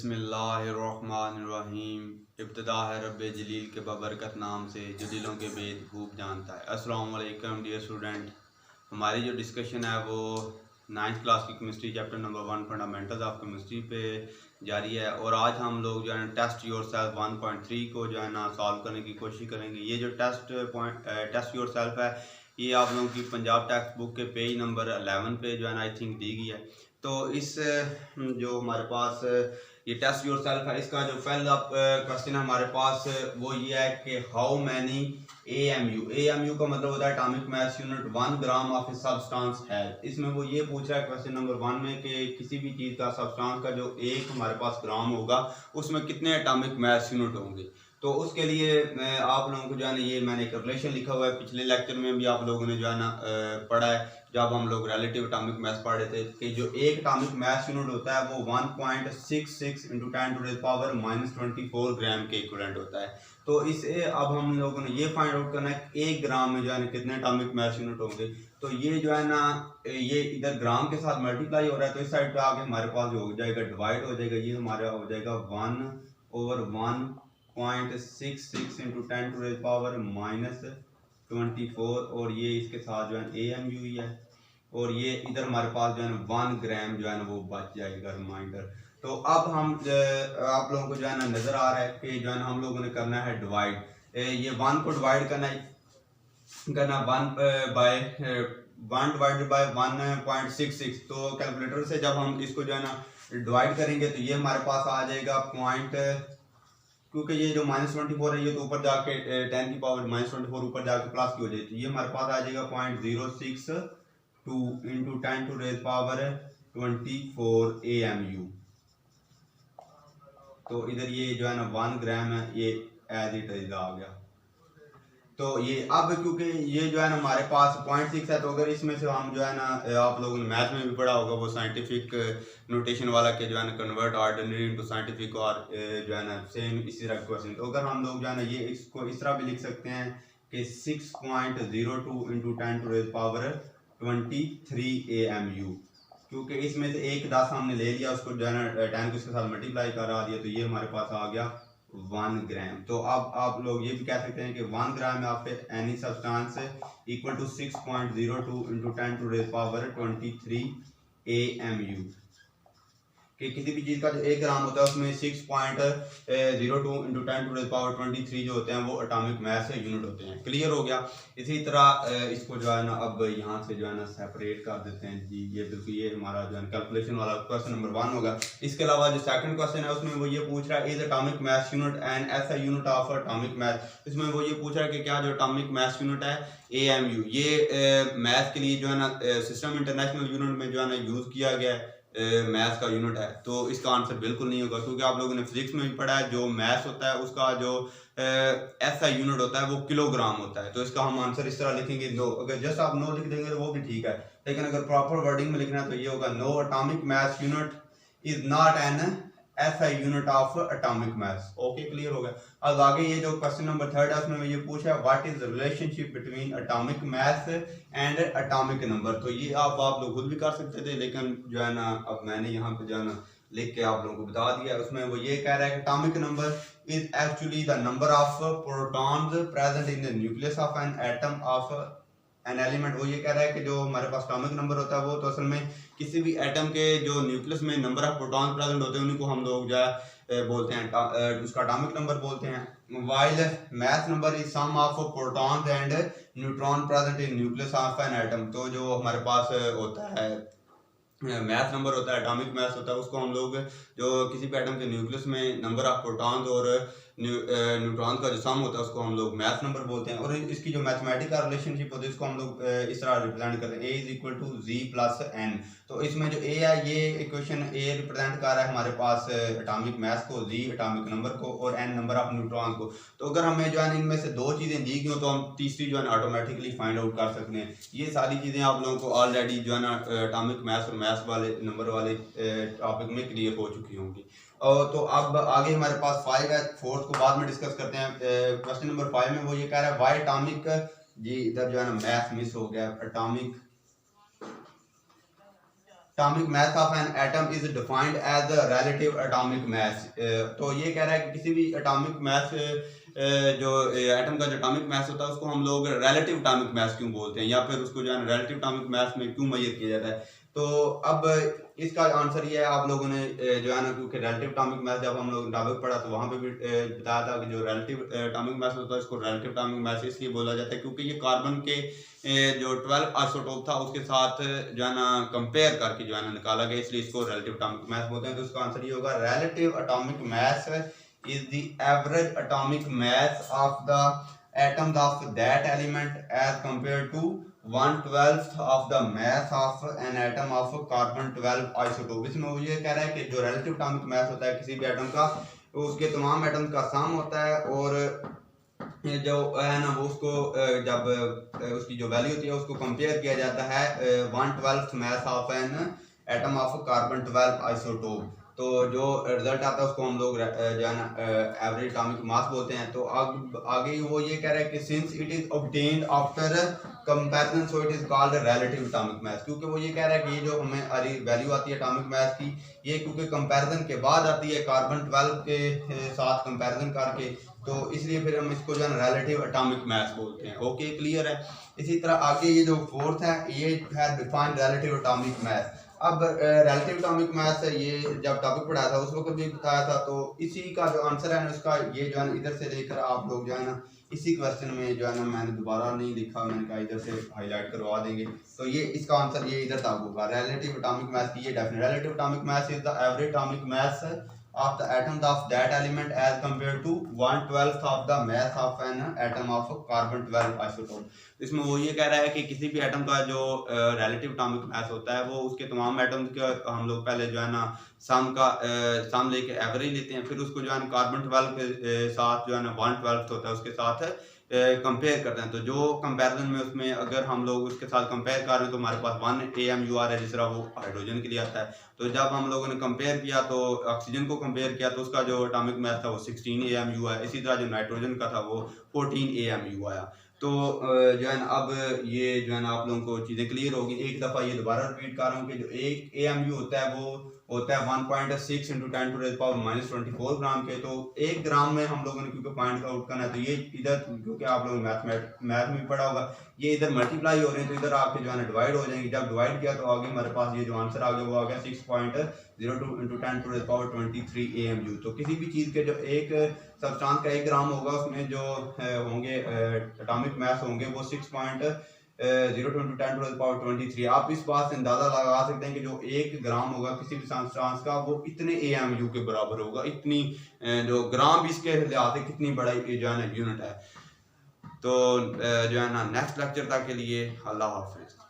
बिस्मिल्लाहिर्रहमानिर्रहीम। इब्तिदा है रब्बे जलील के बबरकत नाम से जो दिलों के भेद खूब जानता है। अस्सलाम वालेकुम डियर स्टूडेंट। हमारी जो डिस्कशन है वो 9th क्लास की chemistry chapter number 1 fundamentals of chemistry पे जारी है और आज हम लोग जो है टेस्ट योरसेल्फ 1.3 को जो है ना सॉल्व करने की कोशिश करेंगे। ये जो टेस्ट योरसेल्फ है ये आप लोगों की पंजाब टेक्स्ट बुक के पेज नंबर 11 पे जो है ना आई थिंक दी गई है। तो इस जो हमारे पास ये टेस्ट योरसेल्फ है इसका जो पहला क्वेश्चन है हमारे पास वो ये है कि हाउ मैनी AMU का मतलब होता है atomic mass unit 1 gram of a substance है। इसमें वो ये पूछ रहा है क्वेश्चन नंबर 1 में कि किसी भी चीज़ का सब्सटेंस का जो एक हमारे पास ग्राम होगा उसमें कितने एटॉमिक मास यूनिट होंगे। तो उसके लिए आप लोगों को जो है ना ये मैंने एक रिलेशन लिखा हुआ है, पिछले लेक्चर में भी आप लोगों ने जो है ना पढ़ा है जब हम लोग रिलेटिव एटॉमिक मास पढ़ रहे थे कि जो एक एटॉमिक मास यूनिट होता है वो 1.66 × 10⁻⁻24 ग्राम के इक्विवेलेंट होता है। तो इसे अब हम लोगों ने ये फाइंड आउट करना है कि एक ग्राम में जो है ना कितने एटॉमिक मास यूनिट होंगे। तो ये जो है ना ये इधर ग्राम के साथ मल्टीप्लाई हो रहा है तो इस साइड पे आके हमारे पास हो जाएगा डिवाइड हो जाएगा, ये हमारा हो जाएगा 1/1.66 × 10⁻⁻24 और ये इसके साथ जो है AMU ही है और ये इधर हमारे पास जो है 1 ग्राम जो है ना वो बच जाएगा रिमाइंडर। तो अब हम आप लोगों को जो है ना नजर आ रहा है कि जो है ना हम लोगों ने करना है डिवाइड। ये 1 को डिवाइड करना 1 डिवाइडेड बाय 1.66। तो कैलकुलेटर से जब हम इसको जो है ना डिवाइड करेंगे तो ये हमारे पास आ जाएगा पॉइंट, क्योंकि ये जो -24 है ये तो ऊपर जाके 10 की पावर -24 ऊपर जाके प्लस की हो जाएगी तो ये हमारे पास आ जाएगा 0.062 × 10⁻24 AMU। तो इधर ये जो है ना 1 ग्राम है ये एज इट इज आ गया। तो ये अब क्योंकि ये जो है ना हमारे पास 0.6 है तो अगर इसमें से हम जो है ना आप लोगों ने मैथ में भी पढ़ा होगा वो साइंटिफिक नोटेशन वाला के जो है ना कन्वर्ट ऑर्डिनरी इनटू साइंटिफिक और जो है ना सेम इसी तरह क्वेश्चन। तो अगर हम लोग जो है ना ये इसको इस तरह भी लिख सकते हैं कि 6.02 × 10⁻23 AMU, क्योंकि इसमें से एक 10 हमने ले लिया उसको जो है ना 10 को इसके साथ मल्टीप्लाई करा दिया तो ये हमारे पास आ गया 1 ग्राम। तो अब आप लोग ये भी कह सकते हैं कि 1 gram of any substance equal to 6.02 × 10⁻23 AMU कि किसी भी चीज़ का जो 1 ग्राम होता है उसमें 6.02 × 10⁻23 जो होते हैं वो एटॉमिक मास यूनिट होते हैं। क्लियर हो गया। इसी तरह इसको जो है ना अब यहाँ से जो है ना सेपरेट कर देते हैं जी। ये बिल्कुल ये हमारा जो है कैलकुलेशन वाला क्वेश्चन नंबर 1 होगा। इसके अलावा जो सेकंड क्वेश्चन है उसमें वो ये पूछ रहा है is atomic mass unit and SI unit of atomic मास। इसमें वो ये पूछ रहा है कि क्या जो एटॉमिक मास यूनिट है AMU ये मैथ के लिए जो है ना सिस्टम इंटरनेशनल यूनिट में जो है ना यूज़ किया गया है मैथ्स का यूनिट है। तो इसका आंसर बिल्कुल नहीं होगा क्योंकि आप लोगों ने फिजिक्स में भी पढ़ा है जो मैथ्स होता है उसका जो SI यूनिट होता है वो किलोग्राम होता है। तो इसका हम आंसर इस तरह लिखेंगे नो। अगर जस्ट आप नो लिख देंगे तो वो भी ठीक है, लेकिन अगर प्रॉपर वर्डिंग में लिखना है तो ये होगा no atomic mass unit is not an SI unit of atomic mass. Okay clear हो गया। अब आगे ये जो क्वेश्चन नंबर 3 है उसमें ये पूछा है what is the relationship between atomic mass and atomic number. तो ये आप लोग खुद भी कर सकते थे लेकिन जो है ना अब मैंने यहाँ पे जो है ना लिख के आप लोगों को बता दिया। उसमें वो ये कह रहा है कि atomic number is actually the number of protons present in the nucleus of an atom of an element. वो ये कह रहा है कि जो हमारे पास एटॉमिक नंबर होता है वो तो असल में किसी भी एटम के जो न्यूक्लियस में नंबर ऑफ प्रोटॉन्स प्रेजेंट होते हैं उन्हीं को हम लोग जो है बोलते हैं उसका एटॉमिक नंबर बोलते हैं। While mass number is sum of protons and neutron present in nucleus of an atom. तो जो हमारे पास होता है मैथ नंबर होता है एटॉमिक मास होता है उसको हम लोग जो किसी भी एटम के न्यूक्लियस में नंबर ऑफ प्रोटॉन्स और न्यूट्रॉन का जो सम होता है उसको हम लोग मैथ नंबर बोलते हैं। और इसकी जो मैथमेटिकल रिलेशनशिप होती है इसको हम लोग इस तरह रिप्रेजेंट करते हैं A = Z + N। तो इसमें जो A है ये इक्वेशन A रिप्रेजेंट कर रहा है हमारे पास एटॉमिक मास को, Z एटॉमिक नंबर को और N नंबर ऑफ न्यूट्रॉन को। तो अगर हमें जो है इनमें से दो चीज़ें दी गई हो तो हम तीसरी जो है ऑटोमेटिकली फाइंड आउट कर सकते हैं। ये सारी चीज़ें आप लोगों को ऑलरेडी जो है ना एटॉमिक मास और मास वाले नंबर वाले टॉपिक में क्लियर हो चुकी होंगी। तो अब आगे हमारे पास 5 है, 4th को बाद में डिस्कस करते हैं। क्वेश्चन नंबर 5 में वो ये कह रहा है वाई एटॉमिक, जी इधर जो है ना मैथ मिस हो गया, atomic mass of an atom is defined as the relative atomic mass. तो ये कह रहा है कि किसी भी एटॉमिक मास जो एटम का जो एटॉमिक मास होता है उसको हम लोग रिलेटिव एटॉमिक मास क्यों बोलते हैं, या फिर उसको जो है रिलेटिव एटॉमिक मास में क्यों मेजर किया जाता है। तो अब इसका आंसर ये है, आप लोगों ने जो है ना, क्योंकि रिलेटिव एटॉमिक मास जब हम लोग टॉपिक पढ़ा तो वहाँ पे भी बताया था कि जो रिलेटिव एटॉमिक मास होता है इसको रिलेटिव एटॉमिक मास इसलिए बोला जाता है क्योंकि ये कार्बन के जो 12 आइसोटोप था उसके साथ जो है ना कंपेयर करके जो है ना निकाला गया, इसलिए इसको रिलेटिव एटॉमिक मास बोलते हैं। तो इसका आंसर ये होगा, relative atomic mass is the average atomic mass of the atoms of that element as compared to 1/12 of the mass of an atom of carbon 12 isotope। इसमें वो ये कह रहा है कि जो relative atomic mass होता है किसी भी एटम का, उसके तमाम एटम का सम होता है, और जो है ना वो उसको जब उसकी जो वैल्यू होती है उसको कंपेयर किया जाता है 1/12 mass of an atom of carbon 12 isotope। तो जो रिजल्ट आता है उसको हम लोग जो है ना एवरेज एटॉमिक मास बोलते हैं। तो आगे वो ये कह रहा है कि since it is obtained after comparison so it is called relative atomic मास। क्योंकि वो ये कह रहा है कि ये जो हमें वैल्यू आती है एटॉमिक मास की, ये क्योंकि कंपैरिजन के बाद आती है कार्बन 12 के साथ कंपैरिजन करके, तो इसलिए फिर हम इसको जो है रिलेटिव एटॉमिक मास बोलते हैं। ओके, क्लियर है। इसी तरह आगे ये जो फोर्थ है ये है डिफाइन रिलेटिव एटॉमिक मास। अब रिलेटिव एटॉमिक मास ये जब टॉपिक पढ़ाया था उस वक्त भी बताया था, तो इसी का जो आंसर है ना उसका ये जो है ना इधर से लेकर आप लोग जो है ना इसी क्वेश्चन में जो है ना मैंने दोबारा नहीं लिखा, मैंने कहा इधर से हाईलाइट करवा देंगे। तो ये इसका आंसर ये इधर तक होगा, रिलेटिव एटॉमिक मास की ये definite. Relative atomic mass is the average atomic mass of the atoms of that element as compared to 1/12 of the mass of an atom of carbon 12 isotope। इसमें वो ये कह रहा है कि किसी भी एटम का जो रिलेटिव एटॉमिक मास होता है वो उसके तमाम एटम का हम लोग पहले जो है ना सम लेके एवरेज लेते हैं, फिर उसको जो है ना कार्बन 12 के साथ जो है ना 1/12 होता है उसके साथ कंपेयर करते हैं। तो जो कंपैरिजन में उसमें अगर हम लोग उसके साथ कंपेयर कर रहे हैं तो हमारे पास 1 AMU है, जिस तरह वो हाइड्रोजन के लिए आता है। तो जब हम लोगों ने कंपेयर किया तो ऑक्सीजन को कंपेयर किया तो उसका जो एटॉमिक मास था वो 16 AMU है। इसी तरह जो नाइट्रोजन का था वो 14 AMU आया। तो जो है ना अब ये जो है ना आप लोगों को चीज़ें क्लियर होगी। एक दफ़ा ये दोबारा रिपीट कर रहा हूँ कि जो एक AMU होता है वो होता है 1.6 × 10⁻⁻24 ग्राम के। तो 1 ग्राम में हम लोगों ने क्योंकि पॉइंट का आउट करना है तो ये इधर क्योंकि आप लोगों ने मैथ में पढ़ा होगा, ये इधर मल्टीप्लाई हो रहे हैं तो इधर आपके जो है ना डिवाइड हो जाएंगे। जब डिवाइड किया तो आगे हमारे पास ये जो आंसर आ गया वो आ गया 6.02 × 10⁻23 AMU। तो किसी भी चीज़ के जो एक सब्सटेंस का 1 ग्राम होगा उसमें जो होंगे एटॉमिक मास होंगे वो 6.02 × 10⁻23। आप इस बात से अंदाजा लगा सकते हैं कि जो 1 ग्राम होगा किसी भी सब्सटेंस का वो इतने AMU के बराबर होगा। इतनी जो ग्राम इसके लिहाज से कितनी बड़ा जो है ना यूनिट है। तो जो है ना नेक्स्ट लेक्चर तक के लिए अल्लाह हाफिज़।